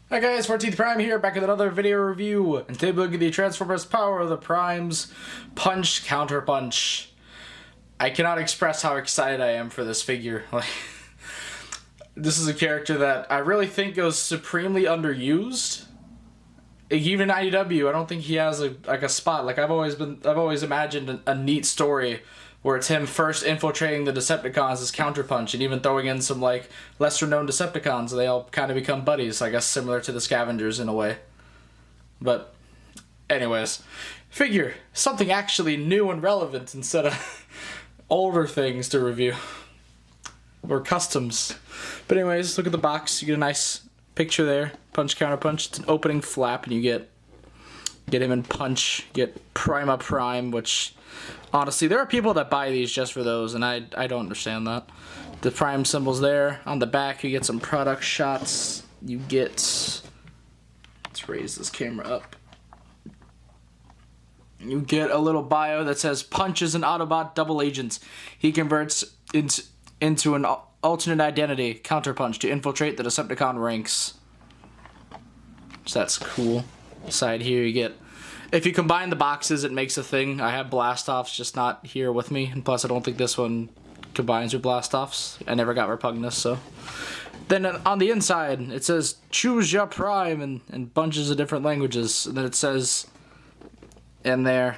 Hi guys, 14th Prime here, back with another video review. And today we'll look at the Transformers Power of the Primes Punch Counterpunch. I cannot express how excited I am for this figure. This is a character that I really think goes supremely underused. Even in IDW, I don't think he has a spot. Like I've always imagined a neat story where it's him first infiltrating the Decepticons as Counterpunch and even throwing in some like lesser known Decepticons, and they all kind of become buddies, I guess similar to the Scavengers in a way. But anyways, figure something actually new and relevant instead of older things to review or customs. But anyways, look at the box. You get a nice picture there. Punch Counterpunch. It's an opening flap, and you get him in Punch. You get Prima Prime, which honestly, there are people that buy these just for those, and I don't understand that. The Prime symbol's there. On the back, you get some product shots. You get... Let's raise this camera up. You get a little bio that says, Punch is an Autobot double agent. He converts into an alternate identity, Counterpunch, to infiltrate the Decepticon ranks. So that's cool. Side here, you get... If you combine the boxes, it makes a thing. I have Blastoffs, just not here with me. And plus, I don't think this one combines with Blastoffs. I never got Repugnus, so... Then on the inside, it says, Choose your Prime, in bunches of different languages. And then it says in there,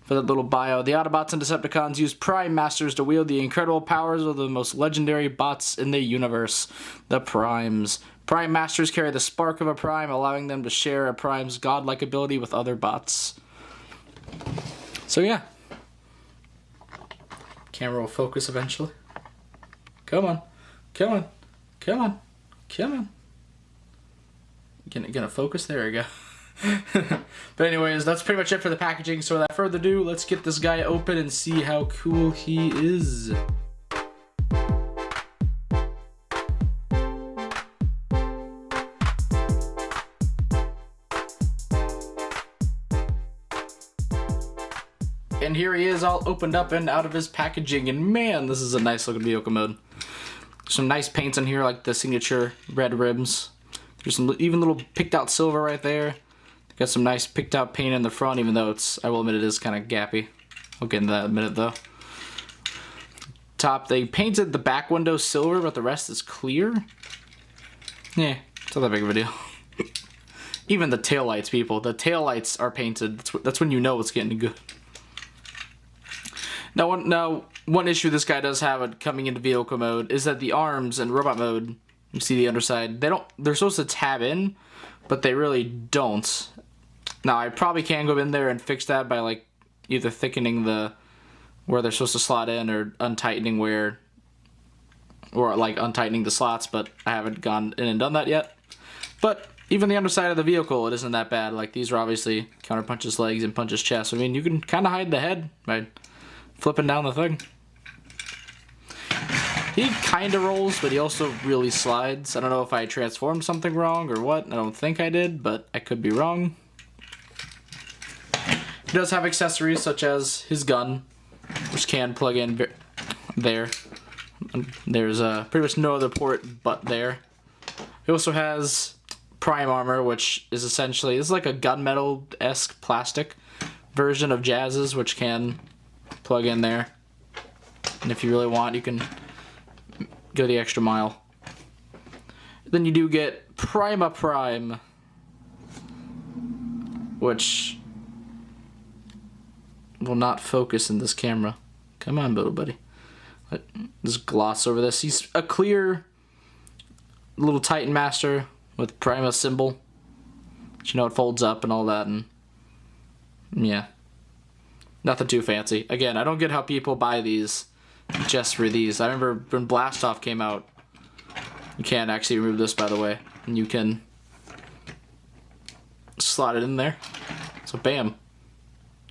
for that little bio, the Autobots and Decepticons use Prime Masters to wield the incredible powers of the most legendary bots in the universe, the Primes. Prime Masters carry the spark of a Prime, allowing them to share a Prime's godlike ability with other bots. So yeah. Camera will focus eventually. Come on. Come on. Come on. Come on. Gonna focus? There we go. But anyways, that's pretty much it for the packaging. So without further ado, let's get this guy open and see how cool he is. And here he is all opened up and out of his packaging, and man, this is a nice looking vehicle mode. Some nice paints on here, like the signature red rims. There's some even little picked out silver right there. Got some nice picked out paint in the front, even though it's, I will admit, it is kind of gappy. I'll get into that in a minute though. Top, they painted the back window silver, but the rest is clear. Yeah, it's not that big of a deal. Even the taillights, people. The taillights are painted. That's when you know it's getting good. Now, one issue this guy does have coming into vehicle mode is that the arms in robot mode, you see the underside, they're supposed to tab in, but they really don't. Now, I probably can go in there and fix that by like either thickening where they're supposed to slot in or untightening untightening the slots, but I haven't gone in and done that yet. But even the underside of the vehicle, it isn't that bad. Like, these are obviously Counterpunch's legs and Punch's chest. I mean, you can kind of hide the head by flipping down the thing. He kind of rolls, but he also really slides. I don't know if I transformed something wrong or what. I don't think I did, but I could be wrong. He does have accessories such as his gun, which can plug in there. There's pretty much no other port but there. He also has Prime Armor, which is essentially, it's like a gunmetal-esque plastic version of Jazz's, which can plug in there. And if you really want, you can go the extra mile. Then you do get Prima Prime, which will not focus in this camera. Come on, little buddy. Just gloss over this. He's a clear little Titan Master with Prima symbol. But you know, it folds up and all that, and yeah. Nothing too fancy. Again, I don't get how people buy these just for these. I remember when Blastoff came out, you can't actually remove this, by the way, and you can slot it in there. So bam.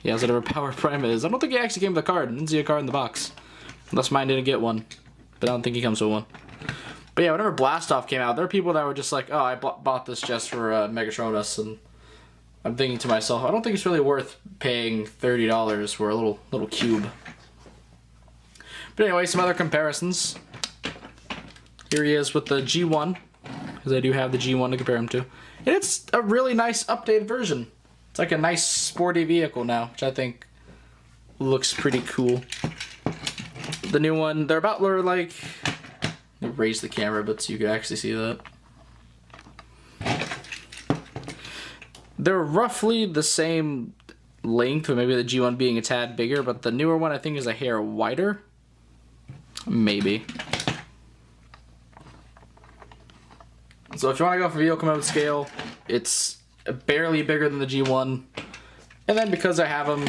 He has whatever power Prime is. I don't think he actually came with a card. I didn't see a card in the box. Unless mine didn't get one. But I don't think he comes with one. But yeah, whenever Blastoff came out, there were people that were just like, oh, I bought this just for Megatronus, and I'm thinking to myself, I don't think it's really worth paying $30 for a little cube. But anyway, some other comparisons. Here he is with the G1, because I do have the G1 to compare them to. And it's a really nice updated version. It's like a nice sporty vehicle now, which I think looks pretty cool. The new one, they're like, raise the camera but so you can actually see that. They're roughly the same length, or maybe the G1 being a tad bigger, but the newer one I think is a hair wider. Maybe. So if you want to go for vehicle mode scale, it's barely bigger than the G1. And then because I have them,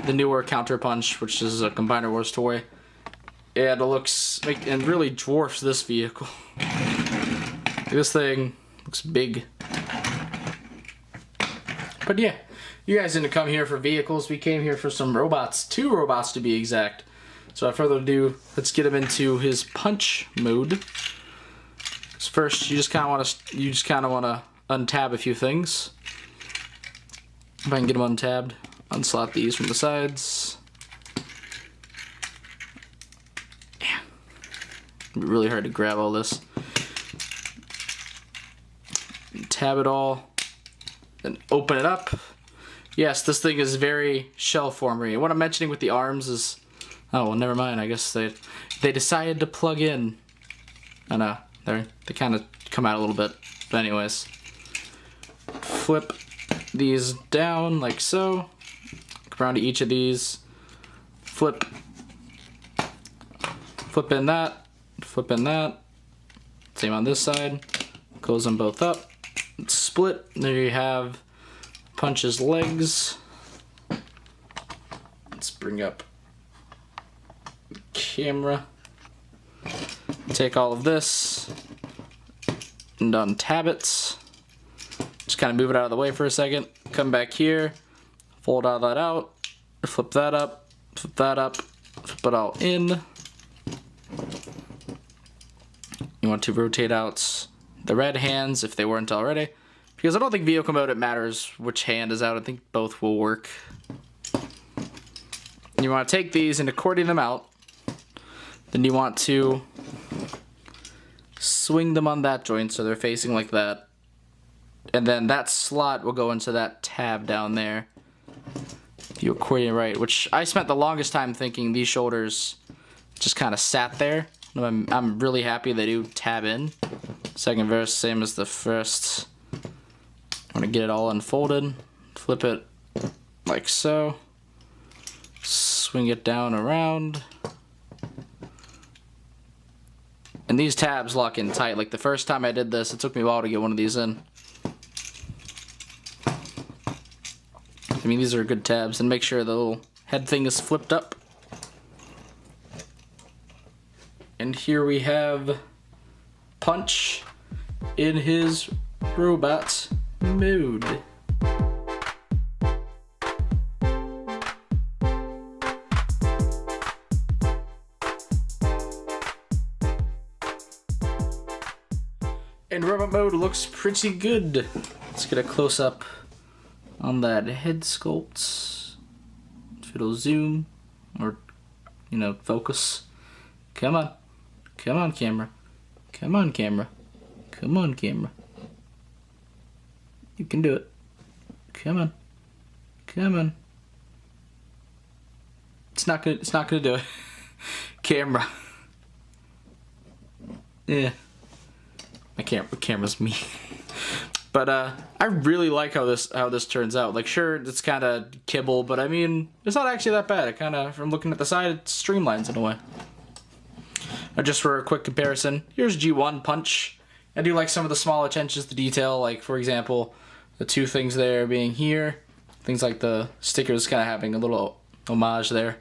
the newer Counterpunch, which is a Combiner Wars toy, and it looks like, and really dwarfs this vehicle. This thing looks big. But yeah, you guys didn't come here for vehicles. We came here for some robots, 2 robots to be exact. So without further ado, let's get him into his punch mode. So first, you just kind of want to untab a few things. If I can get them untabbed, unslot these from the sides. Yeah, really hard to grab all this. Tab it all, then open it up. Yes, this thing is very shell formery. What I'm mentioning with the arms is, oh well, never mind. I guess they decided to plug in. I know they kind of come out a little bit, but anyways, flip these down like so. Come around to each of these. Flip in that. Flip in that. Same on this side. Close them both up. Split. There you have Punch's legs. Let's bring up the camera. Take all of this and untab it. Just kind of move it out of the way for a second. Come back here. Fold all that out. Flip that up. Flip that up. Flip it all in. You want to rotate out the red hands if they weren't already, because I don't think vehicle mode it matters which hand is out. I think both will work. You want to take these and accordion them out. Then you want to swing them on that joint so they're facing like that. And then that slot will go into that tab down there. If you accordion right, which I spent the longest time thinking these shoulders just kind of sat there. I'm really happy they do tab in. Second verse, same as the first. I'm gonna get it all unfolded. Flip it like so. Swing it down around. And these tabs lock in tight. Like the first time I did this, it took me a while to get one of these in. I mean, these are good tabs. And make sure the little head thing is flipped up. And here we have Punch in his robot mode. And robot mode looks pretty good. Let's get a close up on that head sculpt. If it'll zoom or, you know, focus. Come on. Come on, camera. Come on, camera. Come on, camera. You can do it. Come on. Come on. It's not gonna do it. Camera. Yeah. My camera's me. But I really like how this turns out. Like, sure, it's kind of kibble, but I mean, it's not actually that bad. It kind of, from looking at the side, it streamlines in a way. Just for a quick comparison, here's G1 Punch. I do like some of the small attentions to detail, like for example, the 2 things there being here. Things like the stickers kind of having a little homage there.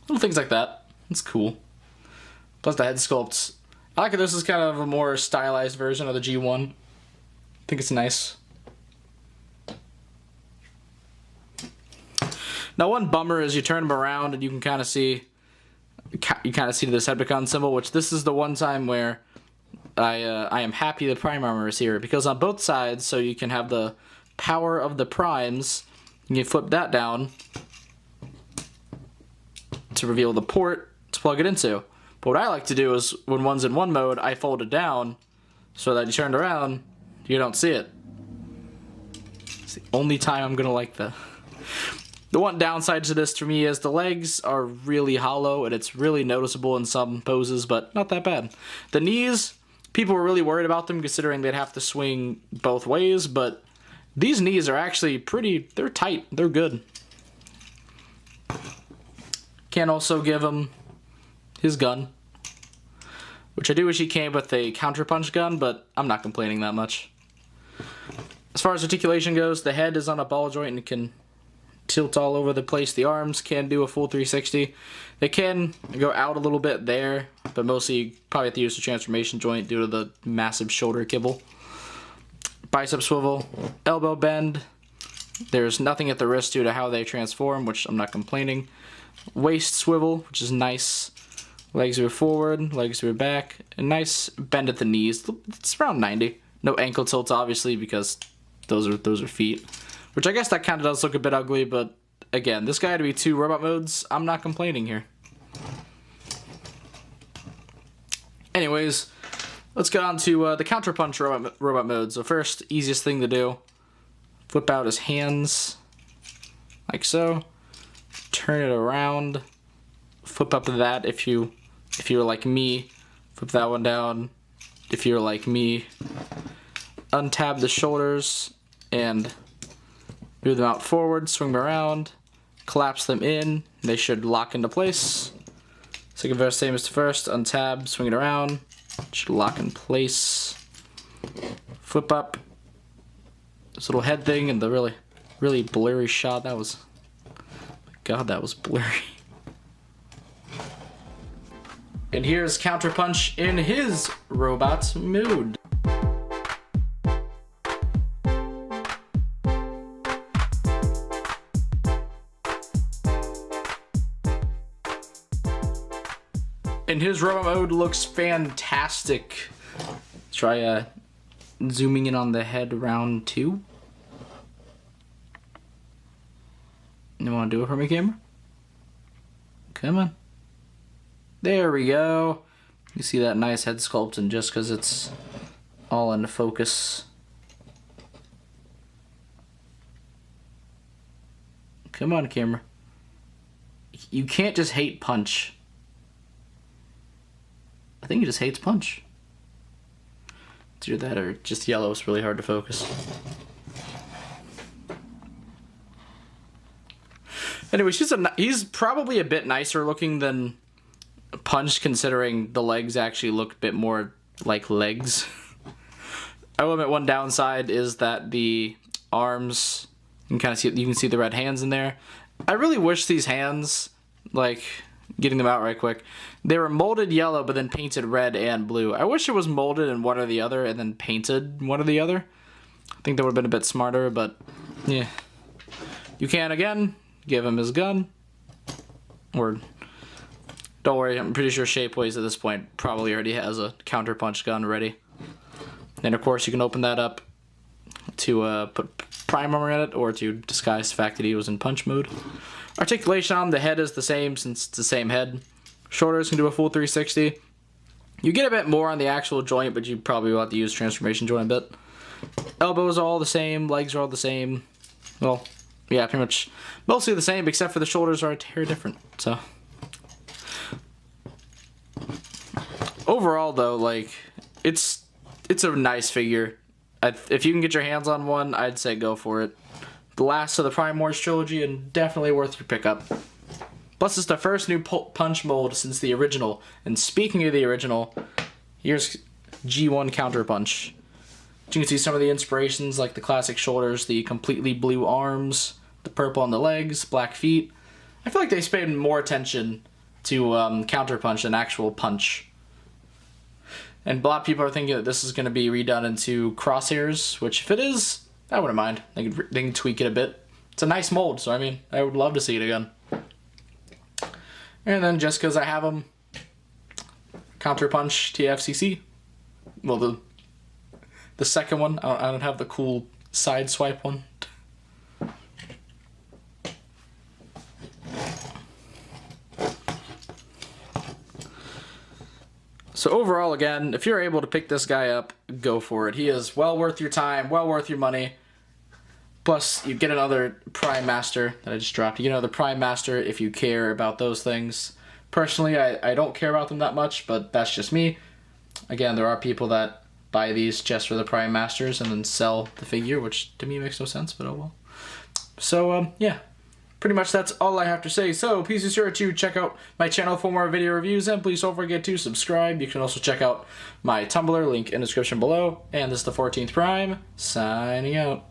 Little things like that. It's cool. Plus the head sculpts. I like that this is kind of a more stylized version of the G1. I think it's nice. Now one bummer is you turn them around and you can kind of see the Decepticon symbol, which this is the one time where I am happy the Prime Armor is here, because on both sides, so you can have the power of the Primes, you can flip that down to reveal the port to plug it into. But what I like to do is, when one's in one mode, I fold it down so that you turned around, you don't see it. It's the only time I'm gonna like the one downside to this for me is the legs are really hollow and it's really noticeable in some poses, but not that bad. The knees, people were really worried about them considering they'd have to swing both ways, but these knees are actually they're tight, they're good. Can also give him his gun, which I do wish he came with a counterpunch gun, but I'm not complaining that much. As far as articulation goes, the head is on a ball joint and can tilt all over the place. The arms can do a full 360. They can go out a little bit there, but mostly you probably have to use the transformation joint due to the massive shoulder kibble. Bicep swivel, elbow bend. There's nothing at the wrist due to how they transform, which I'm not complaining. Waist swivel, which is nice. Legs are forward, legs are back. A nice bend at the knees. It's around 90. No ankle tilts, obviously, because those are feet. Which I guess that kind of does look a bit ugly, but again, this guy had to be 2 robot modes. I'm not complaining here. Anyways, let's get on to the Counterpunch robot mode. So first, easiest thing to do, flip out his hands, like so. Turn it around, flip up to that if you're like me, flip that one down if you're like me. Untab the shoulders and move them out forward, swing them around, collapse them in, they should lock into place. Second verse, same as the first, untab, swing it around, should lock in place. Flip up this little head thing and the really blurry shot, that was, God, that was blurry. And here's Counterpunch in his robot mood. And his robot mode looks fantastic. Let's try zooming in on the head round 2. You want to do it for me, camera? Come on. There we go. You see that nice head sculpt, and just because it's all in focus. Come on, camera. You can't just hate Punch. I think he just hates Punch. It's either that or just yellow is really hard to focus. Anyway, he's probably a bit nicer looking than Punch, considering the legs actually look a bit more like legs. I will admit one downside is that the arms, you can see the red hands in there. I really wish these hands, like getting them out right quick, they were molded yellow but then painted red and blue. I wish it was molded in one or the other and then painted one or the other. I think that would have been a bit smarter, but yeah. You can, again, give him his gun. Or, don't worry, I'm pretty sure Shapeways at this point probably already has a Counterpunch gun ready. And of course you can open that up to put Prime Armor in it, or to disguise the fact that he was in Punch mode. Articulation on the head is the same, since it's the same head. Shoulders can do a full 360. You get a bit more on the actual joint, but you probably will have to use transformation joint a bit. Elbows are all the same, legs are all the same. Well, yeah, pretty much mostly the same, except for the shoulders are a hair different, so. Overall, though, like, it's a nice figure. If you can get your hands on one, I'd say go for it. The last of the Prime Wars trilogy, and definitely worth your pickup. Plus, it's the first new Punch mold since the original. And speaking of the original, here's G1 Counterpunch. You can see some of the inspirations, like the classic shoulders, the completely blue arms, the purple on the legs, black feet. I feel like they paid more attention to Counterpunch than actual Punch. And a lot of people are thinking that this is going to be redone into crosshairs, which if it is, I wouldn't mind. They can tweak it a bit. It's a nice mold, so I mean, I would love to see it again. And then just because I have them, Counterpunch TFCC. Well, the second one, I don't have the cool side swipe one. So overall, again, if you're able to pick this guy up, go for it. He is well worth your time, well worth your money. Plus, you get another Prime Master that I just dropped. You get another Prime Master if you care about those things. Personally, I don't care about them that much, but that's just me. Again, there are people that buy these just for the Prime Masters and then sell the figure, which to me makes no sense, but oh well. So, yeah. Pretty much that's all I have to say. So, please be sure to check out my channel for more video reviews, and please don't forget to subscribe. You can also check out my Tumblr, link in the description below. And this is the 14th Prime, signing out.